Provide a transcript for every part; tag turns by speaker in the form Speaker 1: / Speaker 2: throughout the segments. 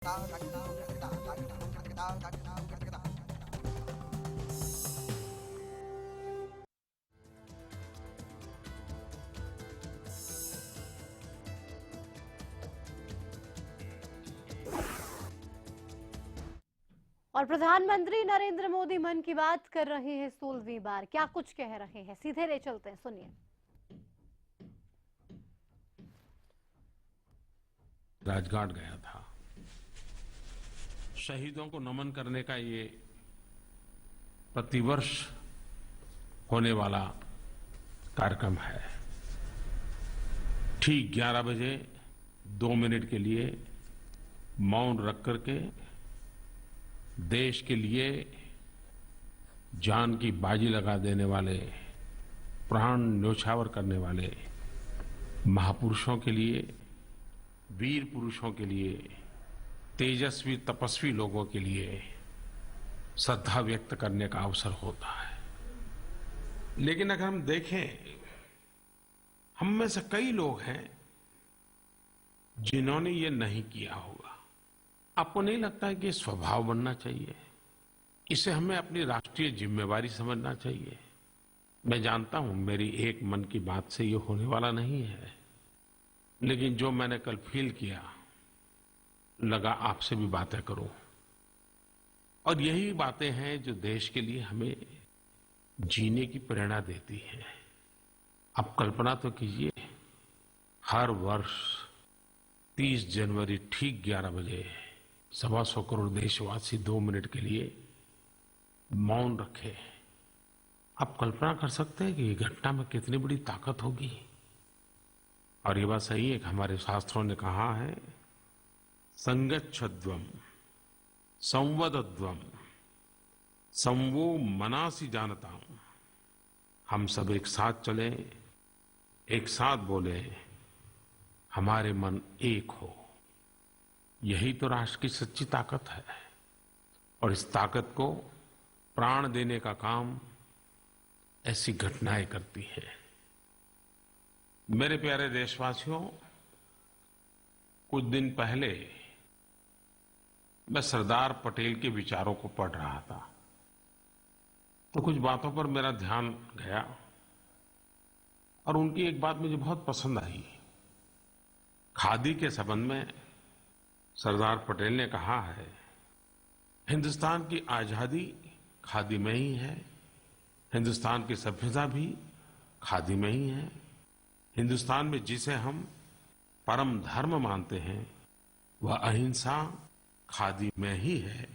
Speaker 1: और प्रधानमंत्री नरेंद्र मोदी मन की बात कर रहे हैं 16वीं बार। क्या कुछ कह रहे हैं, सीधे ले चलते हैं, सुनिए।
Speaker 2: राजघाट गया था। शहीदों को नमन करने का ये प्रतिवर्ष होने वाला कार्यक्रम है। ठीक 11 बजे 2 मिनट के लिए मौन रख करके देश के लिए जान की बाजी लगा देने वाले, प्राण न्योछावर करने वाले महापुरुषों के लिए, वीर पुरुषों के लिए, तेजस्वी तपस्वी लोगों के लिए श्रद्धा व्यक्त करने का अवसर होता है। लेकिन अगर हम देखें, हम में से कई लोग हैं जिन्होंने ये नहीं किया होगा। आपको नहीं लगता है कि स्वभाव बनना चाहिए? इसे हमें अपनी राष्ट्रीय जिम्मेवारी समझना चाहिए। मैं जानता हूं मेरी एक मन की बात से ये होने वाला नहीं है, लेकिन जो मैंने कल फील किया, लगा आपसे भी बातें करूं। और यही बातें हैं जो देश के लिए हमें जीने की प्रेरणा देती हैं। आप कल्पना तो कीजिए, हर वर्ष 30 जनवरी ठीक 11 बजे 125 करोड़ देशवासी 2 मिनट के लिए मौन रखे। आप कल्पना कर सकते हैं कि ये घटना में कितनी बड़ी ताकत होगी। और ये बात सही है कि हमारे शास्त्रों ने कहा है, संगच्छध्वम संवदध्वम संवो मनासी जानता हूं। हम सब एक साथ चलें, एक साथ बोले, हमारे मन एक हो। यही तो राष्ट्र की सच्ची ताकत है। और इस ताकत को प्राण देने का काम ऐसी घटनाएं करती है। मेरे प्यारे देशवासियों, कुछ दिन पहले मैं सरदार पटेल के विचारों को पढ़ रहा था, तो कुछ बातों पर मेरा ध्यान गया और उनकी एक बात मुझे बहुत पसंद आई। खादी के संबंध में सरदार पटेल ने कहा है, हिंदुस्तान की आजादी खादी में ही है, हिंदुस्तान की सभ्यता भी खादी में ही है। हिंदुस्तान में जिसे हम परम धर्म मानते हैं, वह अहिंसा खादी में ही है।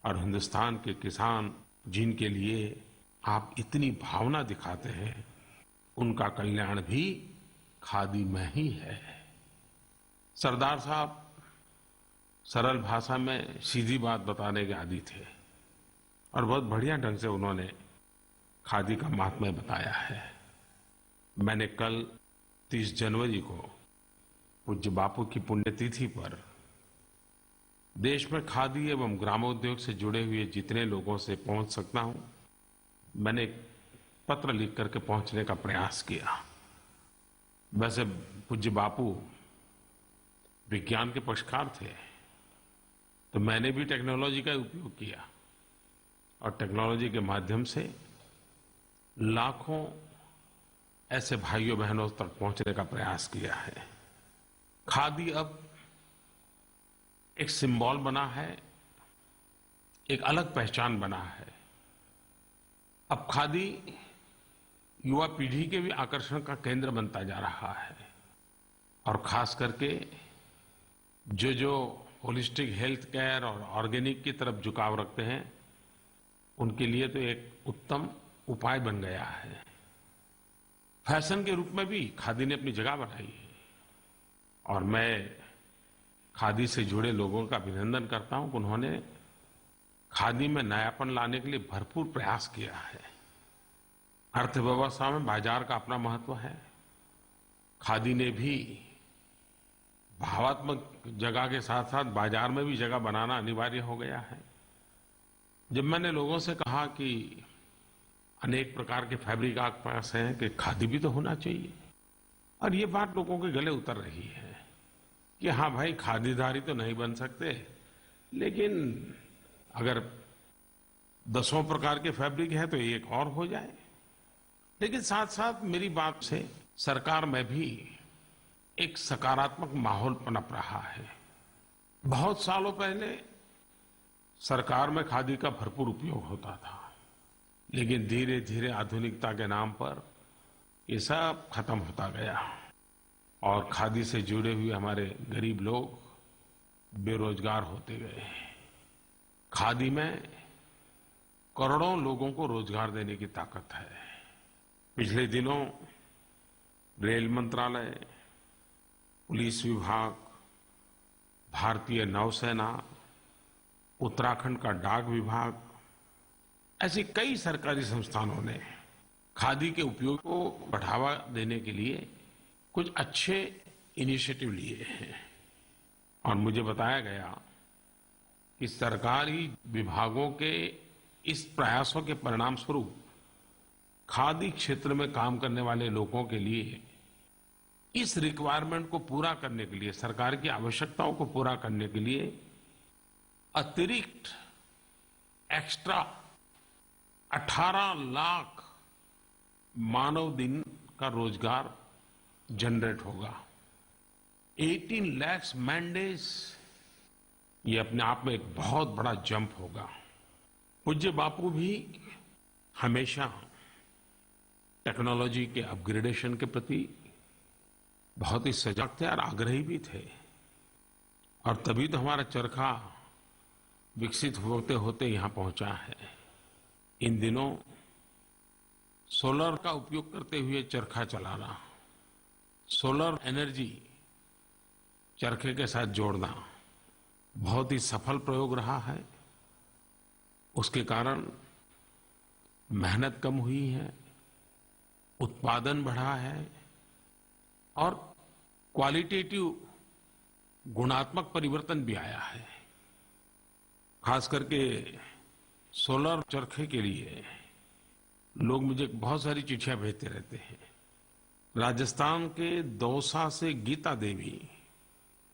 Speaker 2: और हिंदुस्तान के किसान जिनके लिए आप इतनी भावना दिखाते हैं, उनका कल्याण भी खादी में ही है। सरदार साहब सरल भाषा में सीधी बात बताने के आदी थे और बहुत बढ़िया ढंग से उन्होंने खादी का महात्म्य बताया है। मैंने कल 30 जनवरी को पूज्य बापू की पुण्यतिथि पर देश में खादी एवं ग्रामोद्योग से जुड़े हुए जितने लोगों से पहुंच सकता हूं, मैंने एक पत्र लिख करके पहुंचने का प्रयास किया। वैसे पूज्य बापू विज्ञान के पक्षकार थे, तो मैंने भी टेक्नोलॉजी का उपयोग किया और टेक्नोलॉजी के माध्यम से लाखों ऐसे भाइयों बहनों तक पहुंचने का प्रयास किया है। खादी अब एक सिंबल बना है, एक अलग पहचान बना है। अब खादी युवा पीढ़ी के भी आकर्षण का केंद्र बनता जा रहा है। और खास करके जो होलिस्टिक हेल्थ केयर और ऑर्गेनिक की तरफ झुकाव रखते हैं, उनके लिए तो एक उत्तम उपाय बन गया है। फैशन के रूप में भी खादी ने अपनी जगह बनाई है और मैं खादी से जुड़े लोगों का अभिनंदन करता हूं कि उन्होंने खादी में नयापन लाने के लिए भरपूर प्रयास किया है। अर्थव्यवस्था में बाजार का अपना महत्व है। खादी ने भी भावात्मक जगह के साथ साथ बाजार में भी जगह बनाना अनिवार्य हो गया है। जब मैंने लोगों से कहा कि अनेक प्रकार के फैब्रिक आपके पास हैं, कि खादी भी तो होना चाहिए, और ये बात लोगों के गले उतर रही है कि हाँ भाई, खादीधारी तो नहीं बन सकते, लेकिन अगर दसों प्रकार के फैब्रिक है तो एक और हो जाए। लेकिन साथ साथ मेरी बात से सरकार में भी एक सकारात्मक माहौल पनप रहा है। बहुत सालों पहले सरकार में खादी का भरपूर उपयोग होता था, लेकिन धीरे धीरे आधुनिकता के नाम पर ये सब खत्म होता गया और खादी से जुड़े हुए हमारे गरीब लोग बेरोजगार होते गए। खादी में करोड़ों लोगों को रोजगार देने की ताकत है। पिछले दिनों रेल मंत्रालय, पुलिस विभाग, भारतीय नौसेना, उत्तराखंड का डाक विभाग, ऐसी कई सरकारी संस्थानों ने खादी के उपयोग को बढ़ावा देने के लिए कुछ अच्छे इनिशिएटिव लिए हैं। और मुझे बताया गया कि सरकारी विभागों के इस प्रयासों के परिणाम स्वरूप खादी क्षेत्र में काम करने वाले लोगों के लिए इस रिक्वायरमेंट को पूरा करने के लिए, सरकार की आवश्यकताओं को पूरा करने के लिए अतिरिक्त एक्स्ट्रा 18 लाख मानव दिन का रोजगार जनरेट होगा। 18 lakhs man days, ये अपने आप में एक बहुत बड़ा जंप होगा। पूज्य बापू भी हमेशा टेक्नोलॉजी के अपग्रेडेशन के प्रति बहुत ही सजग थे और आग्रही भी थे। और तभी तो हमारा चरखा विकसित होते होते यहां पहुंचा है। इन दिनों सोलर का उपयोग करते हुए चरखा चलाना, सोलर एनर्जी चरखे के साथ जोड़ना बहुत ही सफल प्रयोग रहा है। उसके कारण मेहनत कम हुई है, उत्पादन बढ़ा है और क्वालिटेटिव गुणात्मक परिवर्तन भी आया है। खास करके सोलर चरखे के लिए लोग मुझे बहुत सारी चिट्ठियां भेजते रहते हैं। राजस्थान के दौसा से गीता देवी,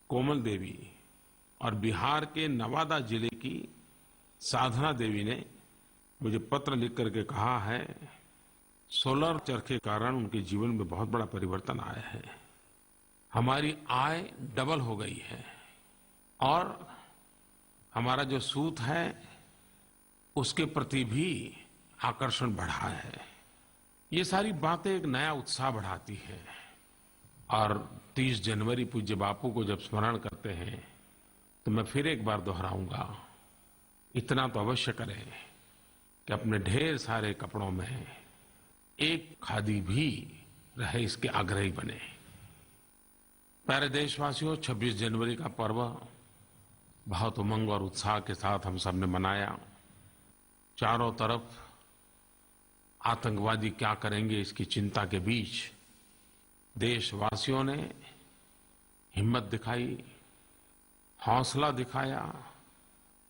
Speaker 2: कोमल देवी और बिहार के नवादा जिले की साधना देवी ने मुझे पत्र लिख करके कहा है सोलर चरखे के कारण उनके जीवन में बहुत बड़ा परिवर्तन आया है। हमारी आय डबल हो गई है और हमारा जो सूत है उसके प्रति भी आकर्षण बढ़ा है। ये सारी बातें एक नया उत्साह बढ़ाती हैं। और 30 जनवरी पूज्य बापू को जब स्मरण करते हैं तो मैं फिर एक बार दोहराऊंगा, इतना तो अवश्य करें कि अपने ढेर सारे कपड़ों में एक खादी भी रहे, इसके आग्रही बने। प्यारे देशवासियों, 26 जनवरी का पर्व बहुत उमंग और उत्साह के साथ हम सब ने मनाया। चारों तरफ आतंकवादी क्या करेंगे इसकी चिंता के बीच देशवासियों ने हिम्मत दिखाई, हौसला दिखाया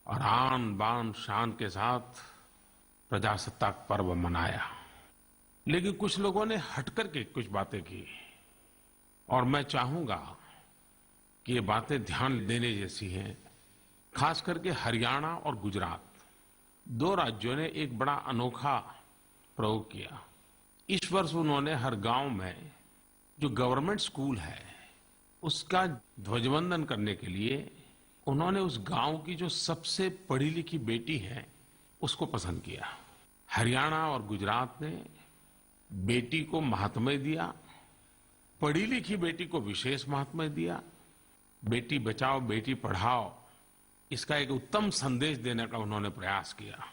Speaker 2: और आन बान शान के साथ प्रजासत्ताक पर्व मनाया। लेकिन कुछ लोगों ने हटकर के कुछ बातें की और मैं चाहूंगा कि ये बातें ध्यान देने जैसी हैं। खास करके हरियाणा और गुजरात, 2 राज्यों ने एक बड़ा अनोखा प्रयोग किया। इस वर्ष उन्होंने हर गांव में जो गवर्नमेंट स्कूल है उसका ध्वजवंदन करने के लिए उन्होंने उस गांव की जो सबसे पढ़ी लिखी बेटी है उसको पसंद किया। हरियाणा और गुजरात ने बेटी को महात्म्य दिया, पढ़ी लिखी बेटी को विशेष महात्म्य दिया। बेटी बचाओ बेटी पढ़ाओ, इसका एक उत्तम संदेश देने का उन्होंने प्रयास किया।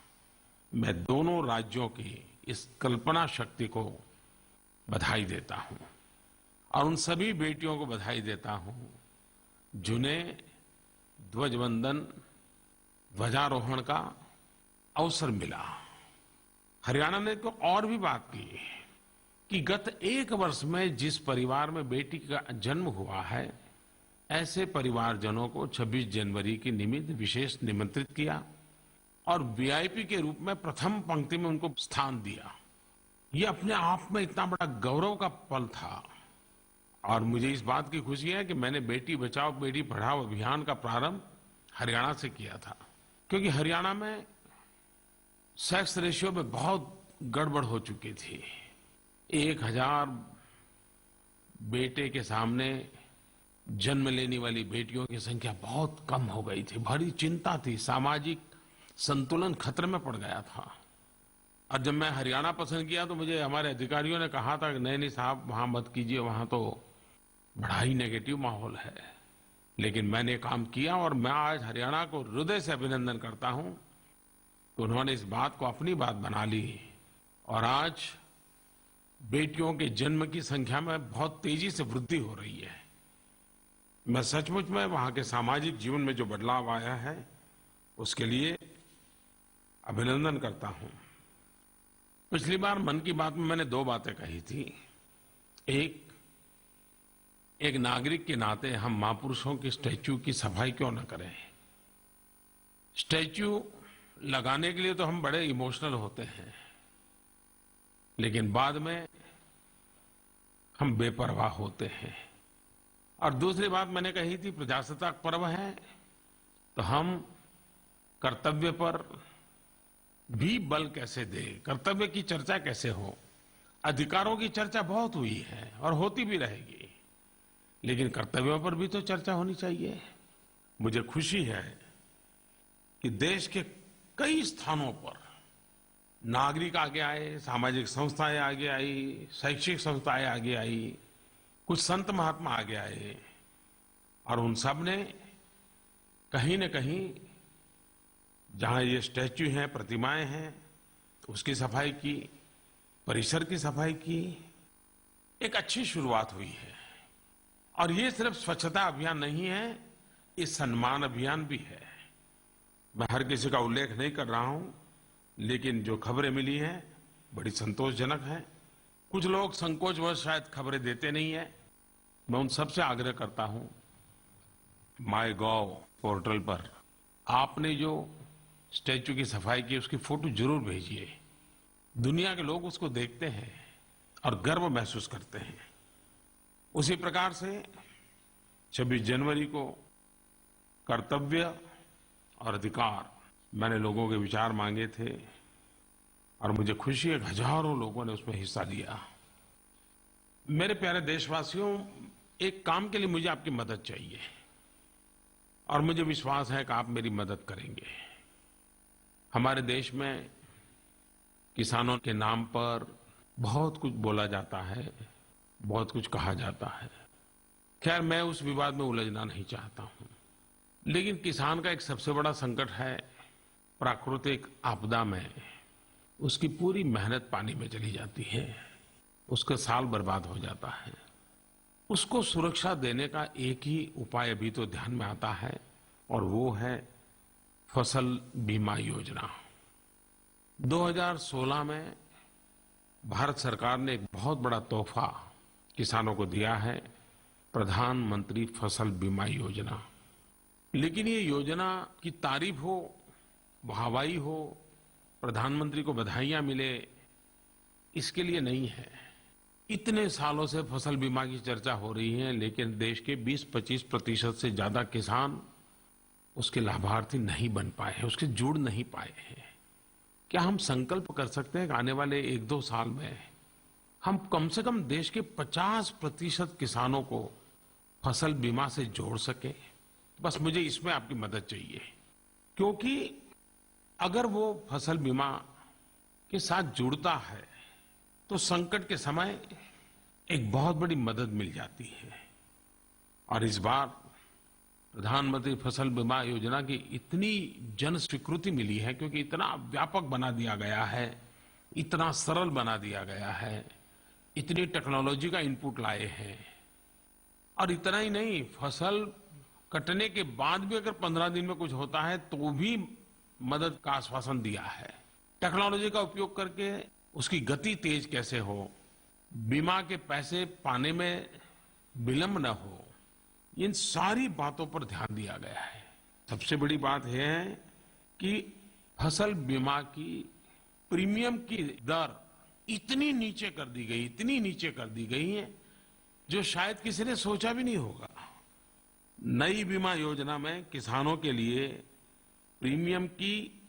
Speaker 2: मैं दोनों राज्यों की इस कल्पना शक्ति को बधाई देता हूं और उन सभी बेटियों को बधाई देता हूं जिन्हें ध्वजवंदन, ध्वजारोहण का अवसर मिला। हरियाणा ने तो और भी बात की कि गत 1 वर्ष में जिस परिवार में बेटी का जन्म हुआ है ऐसे परिवारजनों को 26 जनवरी के निमित्त विशेष निमंत्रित किया और वीआईपी के रूप में प्रथम पंक्ति में उनको स्थान दिया। ये अपने आप में इतना बड़ा गौरव का पल था और मुझे इस बात की खुशी है कि मैंने बेटी बचाओ बेटी पढ़ाओ अभियान का प्रारंभ हरियाणा से किया था, क्योंकि हरियाणा में सेक्स रेशियो में बहुत गड़बड़ हो चुकी थी। 1000 बेटे के सामने जन्म लेने वाली बेटियों की संख्या बहुत कम हो गई थी। बड़ी चिंता थी, सामाजिक संतुलन खतरे में पड़ गया था। और जब मैं हरियाणा पसंद किया तो मुझे हमारे अधिकारियों ने कहा था कि नहीं साहब, वहां मत कीजिए, वहां तो बड़ा ही नेगेटिव माहौल है। लेकिन मैंने काम किया और मैं आज हरियाणा को हृदय से अभिनंदन करता हूं कि उन्होंने इस बात को अपनी बात बना ली और आज बेटियों के जन्म की संख्या में बहुत तेजी से वृद्धि हो रही है। मैं सचमुच में वहां के सामाजिक जीवन में जो बदलाव आया है उसके लिए अभिनंदन करता हूं। पिछली बार मन की बात में मैंने 2 बातें कही थी। एक नागरिक के नाते हम महापुरुषों के स्टैच्यू की सफाई क्यों न करें। स्टैच्यू लगाने के लिए तो हम बड़े इमोशनल होते हैं, लेकिन बाद में हम बेपरवाह होते हैं। और दूसरी बात मैंने कही थी, प्रजासत्ताक पर्व है तो हम कर्तव्य पर भी बल कैसे दें, कर्तव्य की चर्चा कैसे हो। अधिकारों की चर्चा बहुत हुई है और होती भी रहेगी, लेकिन कर्तव्यों पर भी तो चर्चा होनी चाहिए। मुझे खुशी है कि देश के कई स्थानों पर नागरिक आगे आए, सामाजिक संस्थाएं आगे आई, शैक्षिक संस्थाएं आगे आई, कुछ संत महात्मा आगे आए और उन सब ने कहीं न कहीं जहां ये स्टैच्यू हैं, प्रतिमाएं हैं, उसकी सफाई की, परिसर की सफाई की। एक अच्छी शुरुआत हुई है और ये सिर्फ स्वच्छता अभियान नहीं है, ये सम्मान अभियान भी है। मैं हर किसी का उल्लेख नहीं कर रहा हूं, लेकिन जो खबरें मिली हैं बड़ी संतोषजनक हैं। कुछ लोग संकोचवश शायद खबरें देते नहीं है। मैं उन सबसे आग्रह करता हूं, MyGov पोर्टल पर आपने जो स्टैच्यू की सफाई की उसकी फोटो जरूर भेजिए। दुनिया के लोग उसको देखते हैं और गर्व महसूस करते हैं। उसी प्रकार से 26 जनवरी को कर्तव्य और अधिकार, मैंने लोगों के विचार मांगे थे और मुझे खुशी है कि हजारों लोगों ने उसमें हिस्सा लिया। मेरे प्यारे देशवासियों, एक काम के लिए मुझे आपकी मदद चाहिए और मुझे विश्वास है कि आप मेरी मदद करेंगे। हमारे देश में किसानों के नाम पर बहुत कुछ बोला जाता है, बहुत कुछ कहा जाता है। खैर, मैं उस विवाद में उलझना नहीं चाहता हूं, लेकिन किसान का एक सबसे बड़ा संकट है, प्राकृतिक आपदा में उसकी पूरी मेहनत पानी में चली जाती है, उसका साल बर्बाद हो जाता है। उसको सुरक्षा देने का एक ही उपाय अभी तो ध्यान में आता है और वो है फसल बीमा योजना। 2016 में भारत सरकार ने एक बहुत बड़ा तोहफा किसानों को दिया है, प्रधानमंत्री फसल बीमा योजना। लेकिन ये योजना की तारीफ हो, वाहवाही हो, प्रधानमंत्री को बधाइयां मिले, इसके लिए नहीं है। इतने सालों से फसल बीमा की चर्चा हो रही है, लेकिन देश के 20-25% से ज्यादा किसान उसके लाभार्थी नहीं बन पाए हैं, उसके जुड़ नहीं पाए हैं। क्या हम संकल्प कर सकते हैं कि आने वाले 1-2 साल में हम कम से कम देश के 50% किसानों को फसल बीमा से जोड़ सके? बस मुझे इसमें आपकी मदद चाहिए, क्योंकि अगर वो फसल बीमा के साथ जुड़ता है तो संकट के समय एक बहुत बड़ी मदद मिल जाती है। और इस बार प्रधानमंत्री फसल बीमा योजना की इतनी जन स्वीकृति मिली है, क्योंकि इतना व्यापक बना दिया गया है, इतना सरल बना दिया गया है, इतनी टेक्नोलॉजी का इनपुट लाए हैं। और इतना ही नहीं, फसल कटने के बाद भी अगर 15 दिन में कुछ होता है तो भी मदद का आश्वासन दिया है। टेक्नोलॉजी का उपयोग करके उसकी गति तेज कैसे हो, बीमा के पैसे पाने में विलंब न हो, इन सारी बातों पर ध्यान दिया गया है। सबसे बड़ी बात यह है कि फसल बीमा की प्रीमियम की दर इतनी नीचे कर दी गई, इतनी नीचे कर दी गई है जो शायद किसी ने सोचा भी नहीं होगा। नई बीमा योजना में किसानों के लिए प्रीमियम की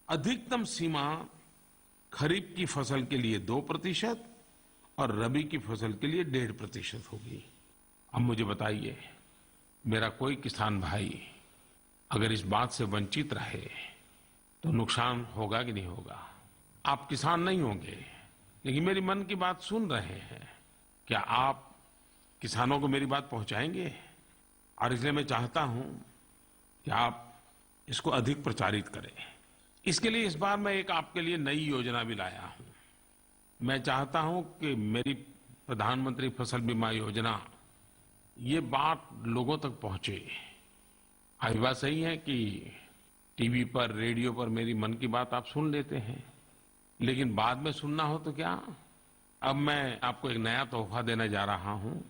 Speaker 2: अधिकतम सीमा खरीफ की फसल के लिए 2% और रबी की फसल के लिए 1.5% होगी। अब मुझे बताइए, मेरा कोई किसान भाई अगर इस बात से वंचित रहे तो नुकसान होगा कि नहीं होगा? आप किसान नहीं होंगे, लेकिन मेरी मन की बात सुन रहे हैं। क्या आप किसानों को मेरी बात पहुंचाएंगे? और इसलिए मैं चाहता हूं कि आप इसको अधिक प्रचारित करें। इसके लिए इस बार मैं एक आपके लिए नई योजना भी लाया हूं। मैं चाहता हूं कि मेरी प्रधानमंत्री फसल बीमा योजना, ये बात लोगों तक पहुंचे। आई बात सही है कि टीवी पर, रेडियो पर मेरी मन की बात आप सुन लेते हैं, लेकिन बाद में सुनना हो तो क्या? अब मैं आपको एक नया तोहफा देने जा रहा हूं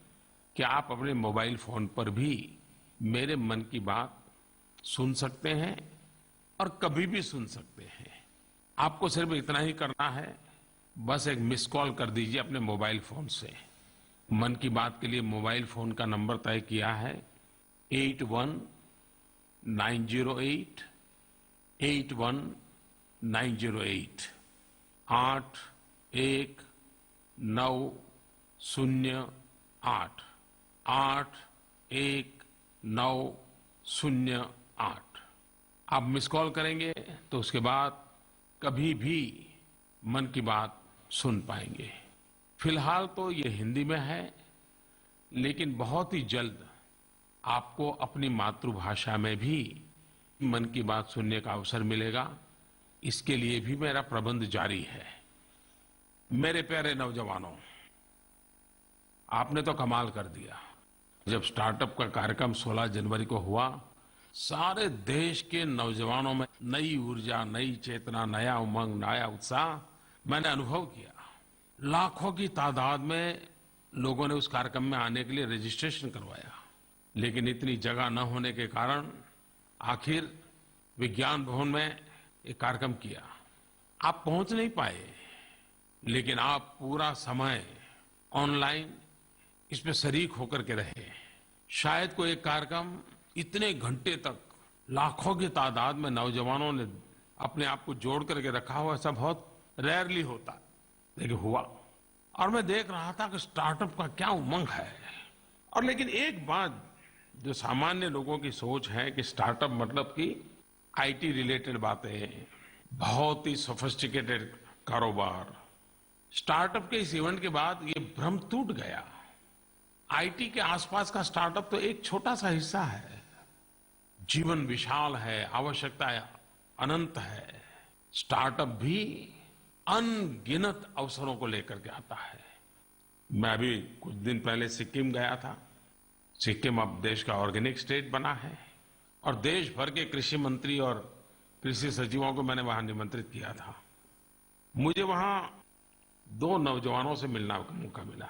Speaker 2: कि आप अपने मोबाइल फोन पर भी मेरे मन की बात सुन सकते हैं और कभी भी सुन सकते हैं। आपको सिर्फ इतना ही करना है, बस एक मिस कॉल कर दीजिए अपने मोबाइल फोन से। मन की बात के लिए मोबाइल फोन का नंबर तय किया है 8190881908 819008। आप मिस कॉल करेंगे तो उसके बाद कभी भी मन की बात सुन पाएंगे। फिलहाल तो ये हिंदी में है, लेकिन बहुत ही जल्द आपको अपनी मातृभाषा में भी मन की बात सुनने का अवसर मिलेगा। इसके लिए भी मेरा प्रबंध जारी है। मेरे प्यारे नौजवानों, आपने तो कमाल कर दिया। जब स्टार्टअप का कार्यक्रम 16 जनवरी को हुआ, सारे देश के नौजवानों में नई ऊर्जा, नई चेतना, नया उमंग, नया उत्साह मैंने अनुभव किया। लाखों की तादाद में लोगों ने उस कार्यक्रम में आने के लिए रजिस्ट्रेशन करवाया, लेकिन इतनी जगह न होने के कारण आखिर विज्ञान भवन में एक कार्यक्रम किया। आप पहुंच नहीं पाए, लेकिन आप पूरा समय ऑनलाइन इसमें शरीक होकर के रहे। शायद कोई एक कार्यक्रम इतने घंटे तक लाखों की तादाद में नौजवानों ने अपने आप को जोड़ करके रखा हो, ऐसा बहुत रेयरली होता, लेकिन हुआ। और मैं देख रहा था कि स्टार्टअप का क्या उमंग है। और लेकिन एक बात जो सामान्य लोगों की सोच है कि स्टार्टअप मतलब कि आईटी रिलेटेड बातें, बहुत ही सोफिस्टिकेटेड कारोबार। स्टार्टअप के इस इवेंट के बाद ये भ्रम टूट गया। आईटी के आसपास का स्टार्टअप तो एक छोटा सा हिस्सा है। जीवन विशाल है, आवश्यकता अनंत है। स्टार्टअप भी अनगिनत अवसरों को लेकर के आता है। मैं अभी कुछ दिन पहले सिक्किम गया था। सिक्किम अब देश का ऑर्गेनिक स्टेट बना है और देश भर के कृषि मंत्री और कृषि सचिवों को मैंने वहां निमंत्रित किया था। मुझे वहां 2 नौजवानों से मिलना का मौका मिला।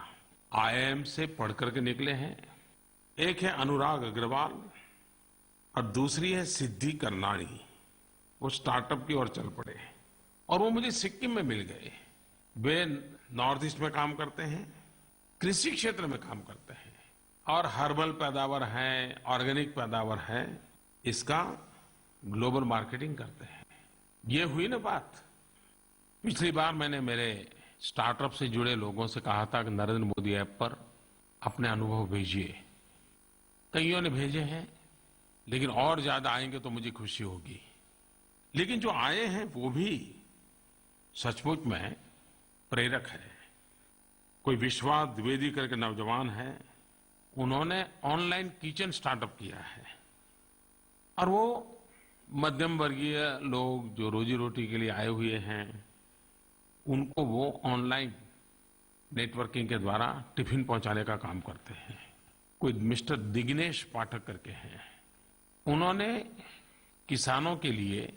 Speaker 2: आईआईएम से पढ़ करके निकले हैं। एक है अनुराग अग्रवाल और दूसरी है सिद्धि करनाणी। वो स्टार्टअप की ओर चल पड़े और वो मुझे सिक्किम में मिल गए। वे नॉर्थ ईस्ट में काम करते हैं, कृषि क्षेत्र में काम करते हैं और हर्बल पैदावार है, ऑर्गेनिक पैदावार है, इसका ग्लोबल मार्केटिंग करते हैं। ये हुई ना बात। पिछली बार मैंने मेरे स्टार्टअप से जुड़े लोगों से कहा था कि नरेंद्र मोदी ऐप पर अपने अनुभव भेजिए। कईयों ने भेजे हैं, लेकिन और ज्यादा आएंगे तो मुझे खुशी होगी। लेकिन जो आए हैं वो भी सचमुच में प्रेरक है। कोई विश्वास द्विवेदी करके नौजवान है, उन्होंने ऑनलाइन किचन स्टार्टअप किया है और वो मध्यम वर्गीय लोग जो रोजी रोटी के लिए आए हुए हैं, उनको वो ऑनलाइन नेटवर्किंग के द्वारा टिफिन पहुंचाने का काम करते हैं। कोई मिस्टर दिग्नेश पाठक करके हैं, उन्होंने किसानों के लिए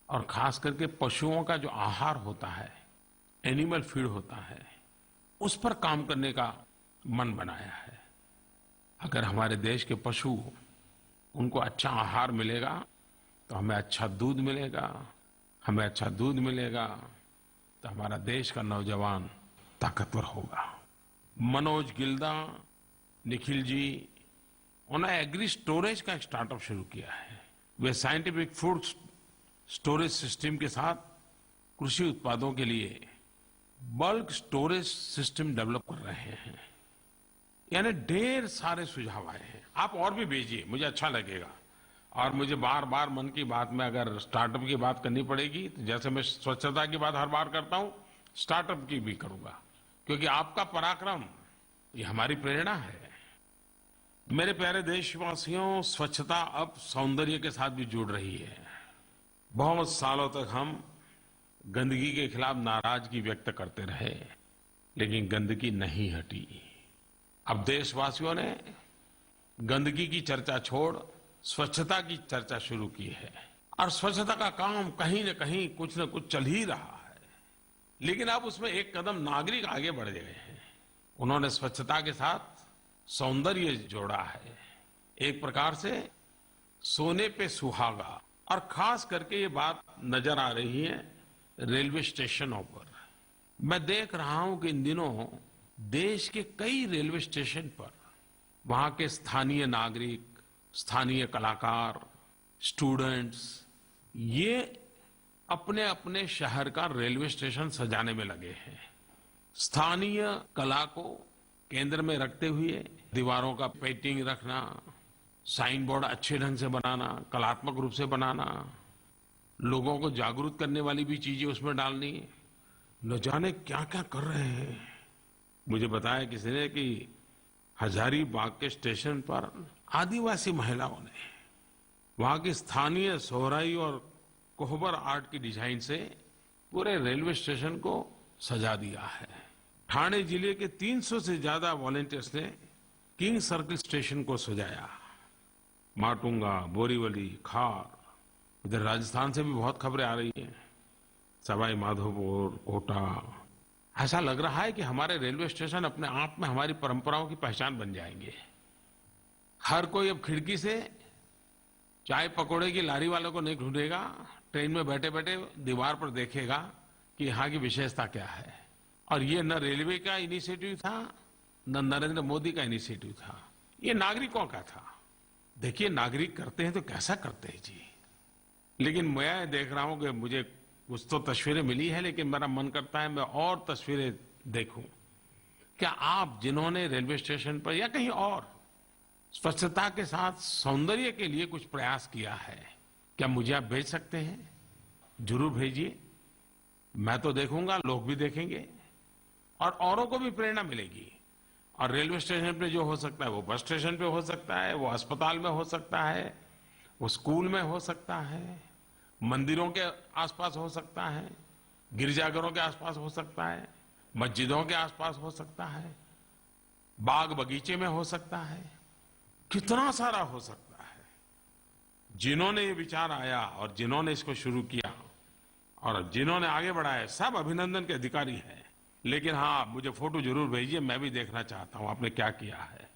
Speaker 2: और खास करके पशुओं का जो आहार होता है, एनिमल फीड होता है, उस पर काम करने का मन बनाया है। अगर हमारे देश के पशु, उनको अच्छा आहार मिलेगा तो हमें अच्छा दूध मिलेगा, हमें अच्छा दूध मिलेगा तो हमारा देश का नौजवान ताकतवर होगा। मनोज गिल्दा, निखिल जी, उन्होंने एग्री स्टोरेज का एक स्टार्टअप शुरू किया है। वे साइंटिफिक फूड स्टोरेज सिस्टम के साथ कृषि उत्पादों के लिए बल्क स्टोरेज सिस्टम डेवलप कर रहे हैं। यानी ढेर सारे सुझाव आए हैं। आप और भी भेजिए, मुझे अच्छा लगेगा। और मुझे बार बार मन की बात में अगर स्टार्टअप की बात करनी पड़ेगी तो जैसे मैं स्वच्छता की बात हर बार करता हूं, स्टार्टअप की भी करूंगा, क्योंकि आपका पराक्रम ये हमारी प्रेरणा है। मेरे प्यारे देशवासियों, स्वच्छता अब सौंदर्य के साथ भी जुड़ रही है। बहुत सालों तक हम गंदगी के खिलाफ नाराजगी व्यक्त करते रहे, लेकिन गंदगी नहीं हटी। अब देशवासियों ने गंदगी की चर्चा छोड़ स्वच्छता की चर्चा शुरू की है, और स्वच्छता का काम कहीं न कहीं कुछ न कुछ चल ही रहा है। लेकिन अब उसमें एक कदम नागरिक आगे बढ़ गए हैं। उन्होंने स्वच्छता के साथ सौंदर्य जोड़ा है। एक प्रकार से सोने पे सुहागा। और खास करके ये बात नजर आ रही है रेलवे स्टेशनों पर। मैं देख रहा हूं कि इन दिनों देश के कई रेलवे स्टेशन पर वहां के स्थानीय नागरिक, स्थानीय कलाकार, स्टूडेंट्स, ये अपने अपने शहर का रेलवे स्टेशन सजाने में लगे हैं। स्थानीय कला को केंद्र में रखते हुए दीवारों का पेंटिंग रखना, साइन बोर्ड अच्छे ढंग से बनाना, कलात्मक रूप से बनाना, लोगों को जागरूक करने वाली भी चीजें उसमें डालनी, न जाने क्या क्या कर रहे हैं। मुझे बताया किसी ने कि हजारीबाग के स्टेशन पर आदिवासी महिलाओं ने वहां की स्थानीय सोहराई और कोहबर आर्ट की डिजाइन से पूरे रेलवे स्टेशन को सजा दिया है। ठाणे जिले के 300 से ज्यादा वॉलंटियर्स ने किंग सर्किल स्टेशन को सजाया। माटुंगा, बोरीवली, खार, इधर राजस्थान से भी बहुत खबरें आ रही हैं, सवाई माधोपुर, कोटा। ऐसा लग रहा है कि हमारे रेलवे स्टेशन अपने आप में हमारी परंपराओं की पहचान बन जाएंगे। हर कोई अब खिड़की से चाय पकौड़े की लारी वालों को नहीं ढूंढेगा, ट्रेन में बैठे बैठे दीवार पर देखेगा कि यहाँ की विशेषता क्या है। और ये न रेलवे का इनिशिएटिव था, न नरेंद्र मोदी का इनिशिएटिव था, ये नागरिकों का था। देखिए, नागरिक करते हैं तो कैसा करते हैं जी। लेकिन मैं देख रहा हूं कि मुझे कुछ तो तस्वीरें मिली है, लेकिन मेरा मन करता है मैं और तस्वीरें देखूं। क्या आप जिन्होंने रेलवे स्टेशन पर या कहीं और स्वच्छता के साथ सौंदर्य के लिए कुछ प्रयास किया है, क्या मुझे आप भेज सकते हैं? जरूर भेजिए। मैं तो देखूंगा, लोग भी देखेंगे और औरों को भी प्रेरणा मिलेगी। और रेलवे स्टेशन पे जो हो सकता है वो बस स्टेशन पे हो सकता है, वो अस्पताल में हो सकता है, वो स्कूल में हो सकता है, मंदिरों के आसपास हो सकता है, गिरजाघरों के आसपास हो सकता है, मस्जिदों के आसपास हो सकता है, बाग बगीचे में हो सकता है, कितना सारा हो सकता है। जिन्होंने ये विचार आया और जिन्होंने इसको शुरू किया और जिन्होंने आगे बढ़ाया, सब अभिनंदन के अधिकारी हैं। लेकिन हाँ, मुझे फोटो जरूर भेजिए, मैं भी देखना चाहता हूं आपने क्या किया है।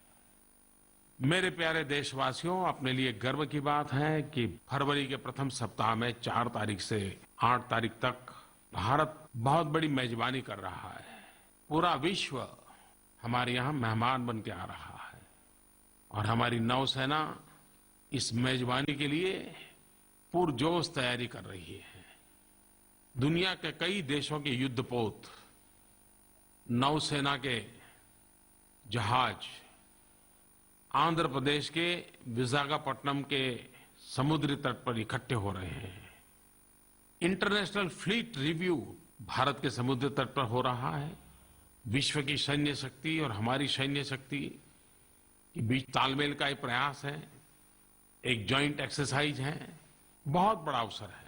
Speaker 2: मेरे प्यारे देशवासियों, अपने लिए गर्व की बात है कि फरवरी के प्रथम सप्ताह में 4 तारीख से 8 तारीख तक भारत बहुत बड़ी मेजबानी कर रहा है। पूरा विश्व हमारे यहां मेहमान बन के आ रहा है और हमारी नौसेना इस मेजबानी के लिए पुरजोश तैयारी कर रही है। दुनिया के कई देशों के युद्धपोत, नौसेना के जहाज आंध्र प्रदेश के विशाखापट्टनम के समुद्री तट पर इकट्ठे हो रहे हैं। इंटरनेशनल फ्लीट रिव्यू भारत के समुद्री तट पर हो रहा है। विश्व की सैन्य शक्ति और हमारी सैन्य शक्ति के बीच तालमेल का एक प्रयास है, एक जॉइंट एक्सरसाइज है। बहुत बड़ा अवसर है।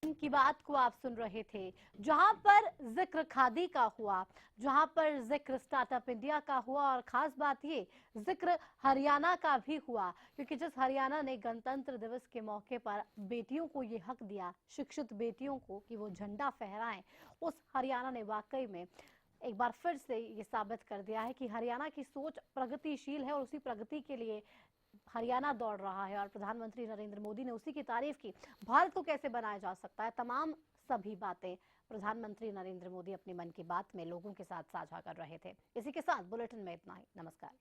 Speaker 1: की बात को आप सुन रहे थे, जहां पर जिक्र खादी का हुआ, जहां पर जिक्र स्टार्टअप इंडिया का हुआ, और खास बात ये जिक्र हरियाणा का भी हुआ, क्योंकि जिस हरियाणा ने गणतंत्र दिवस के मौके पर बेटियों को ये हक दिया, शिक्षित बेटियों को, कि वो झंडा फहराएं, उस हरियाणा ने वाकई में एक बार फिर से ये साबित कर दिया है कि हरियाणा की सोच प्रगतिशील है और उसी प्रगति के लिए हरियाणा दौड़ रहा है। और प्रधानमंत्री नरेंद्र मोदी ने उसी की तारीफ की। भारत को कैसे बनाया जा सकता है, तमाम सभी बातें प्रधानमंत्री नरेंद्र मोदी अपनी मन की बात में लोगों के साथ साझा कर रहे थे। इसी के साथ बुलेटिन में इतना ही। नमस्कार।